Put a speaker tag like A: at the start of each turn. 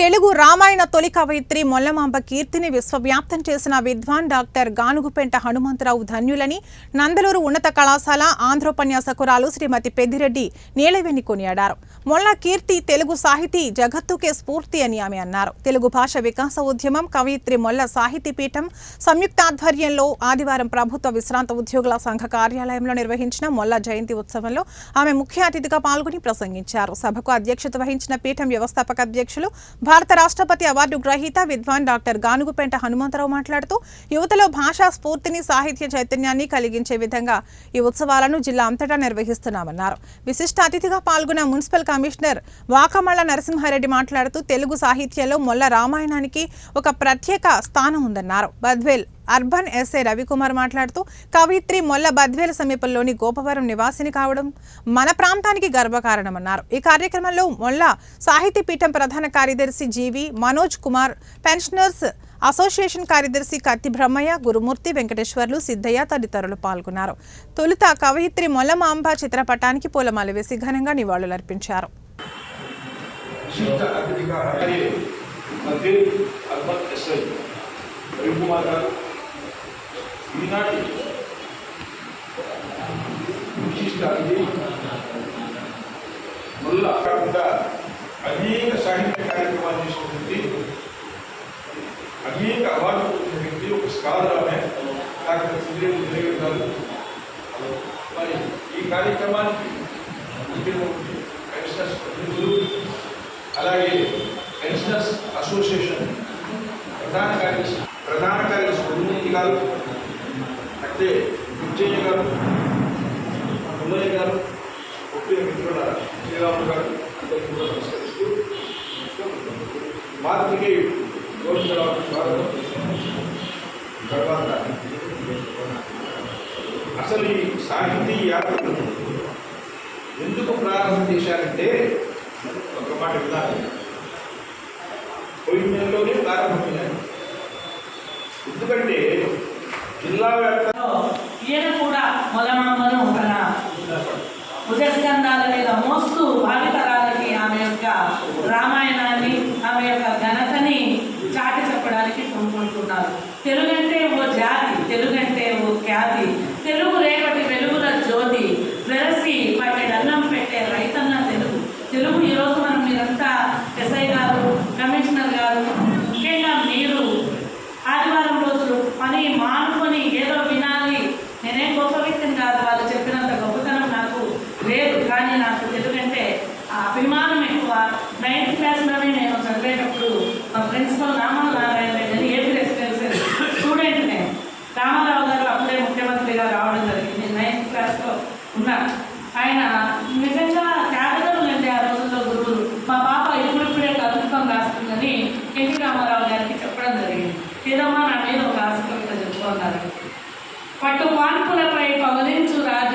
A: తెలుగు రామాయణ తొలి కవయిత్రి మొల్లమాంబ కీర్తిని విశ్వవ్యాప్తం చేసిన విద్వాన్ డాక్టర్ గానుగుపెంట హనుమంతరావు ధన్యులని నందలూరు ఉన్నత కళాశాల ఆంధ్రోపన్యాసకురాలు శ్రీమతి పెద్దిరెడ్డి నీలవేణి కొనియాడారు. మొల్ల కీర్తి తెలుగు సాహితీ జగత్తుకే స్ఫూర్తి అని ఆమె అన్నారు. తెలుగు భాష వికాస ఉద్యమం కవయిత్రి మొల్ల సాహితీ పీఠం సంయుక్త ఆధ్వర్యంలో ఆదివారం ప్రభుత్వ విశ్రాంత ఉద్యోగుల సంఘ కార్యాలయంలో నిర్వహించిన మొల్ల జయంతి ఉత్సవంలో ఆమె ముఖ్య అతిథిగా పాల్గొని ప్రసంగించారు. సభకు అధ్యక్షత వహించిన పీఠం వ్యవస్థాపక అధ్యక్షులు భారత రాష్ట్రపతి అవార్డు గ్రహీత విద్వాన్ డాక్టర్ గానుగుపెంట హనుమంతరావు మాట్లాడుతూ యువతలో భాషా స్ఫూర్తిని సాహిత్య చైతన్యాన్ని కలిగించే విధంగా ఈ ఉత్సవాలను జిల్లా అంతటా నిర్వహిస్తున్నామన్నారు. విశిష్ట అతిథిగా పాల్గొన్న మున్సిపల్ కమిషనర్ వాకమళ్ళ నరసింహారెడ్డి మాట్లాడుతూ తెలుగు సాహిత్యంలో మొల్ల రామాయణానికి ఒక ప్రత్యేక స్థానం ఉందన్నారు. బద్వేల్ అర్బన్ ఎస్ఐ రవికుమార్ మాట్లాడుతూ కవయిత్రి మొల్ల బద్వేల్ సమీపంలోని గోపవరం నివాసిని కావడం మన ప్రాంతానికి గర్వకారణమన్నారు. ఈ కార్యక్రమంలో మొల్ల సాహితీ పీఠం ప్రధాన కార్యదర్శి జీవి మనోజ్ కుమార్, పెన్షనర్స్ అసోసియేషన్ కార్యదర్శి కత్తి బ్రహ్మయ్య, గురుమూర్తి, వెంకటేశ్వర్లు, సిద్ధయ్య తదితరులు పాల్గొన్నారు. తొలుత కవయిత్రి మొల్లమాంబ చిత్రపటానికి పూలమాల వేసి ఘనంగా నివాళులర్పించారు.
B: ఈనాటి విశిష్ట అతిథి మొల్ల కాకుండా అనేక సాహిత్య కార్యక్రమాలు చేసినటువంటి అనేక అవార్డులు పొందినటువంటి ఒక స్కాలర్ ఆమె డాక్టర్ పెద్దిరెడ్డి గారు. మరి ఈ కార్యక్రమానికి పెన్షనర్స్ ప్రతినిధులు, అలాగే పెన్షనర్స్ అసోసియేషన్ ప్రధాన కార్యదర్శి గురుమూర్తి గారు, అంటే విజయ్ గారు, పుల్లయ్య గారు, ఒప్పిన మిత్రుల శ్రీరాములు గారు అందరికీ కూడా నమస్కరిస్తూ పాత్రికేయుడు గోవిందరావు స్వాగతం. తర్వాత అసలు ఈ సాహితీ యాత్రలు ఎందుకు ప్రారంభం చేశారంటే ఒక మాట విధానం పోయిన నెలలోనే ప్రారంభమయ్యాయి. ఎందుకంటే జిల్లా వ్యాప్తంగా
C: ఈయన కూడా మొలమాంబను తన భుజస్కంధాల మీద మోస్తూ భావితరాలకి ఆమె యొక్క రామాయణాన్ని, ఆమె యొక్క ఘనతని చాటి చెప్పడానికి పూనుకుంటున్నారు. తెలుగంటే ఓ జాతి, తెలుగంటే ఓ ఖ్యాతి, తెలుగు రేపటి వెలుగుల జ్యోతి, వెరసి వాటి అన్నం పెట్టే రైతన్న తెలుగు. తెలుగు ఈరోజు మనం మీరంతా ఎస్ఐ గారు, కమిషనర్ గారు, ముఖ్యంగా మీరు ఆదివారం రోజులు పని మానుకొని ఏదో వినాలి, నేనేం గొప్ప వ్యక్తిని కాదు, వాళ్ళు చెప్పినంత గొప్పతనం నాకు లేదు, కానీ నాకు తెలుగంటే ఆ అభిమానం ఎక్కువ. 9th క్లాస్లోనే నేను చదివేటప్పుడు మా principal Ramarao Narayana Reddy AP residential student, నేను రామారావు గారు అప్పుడే ముఖ్యమంత్రిగా రావడం జరిగింది. 9th క్లాస్లో ఉన్నారు. ఆయన నిజంగా త్యాగదలు అంటే ఆ రోజుల్లో గురువులు. మా పాప ఇప్పుడిప్పుడే కవిత్వం రాస్తుందని ఎన్టీ రామారావు గారికి చెప్పడం జరిగింది. ఏదమ్మా నా మీద ఒక ఆసక్తిగా చెప్పుకున్నారు. పట్టు పాన్పులపై పవలించు రాజ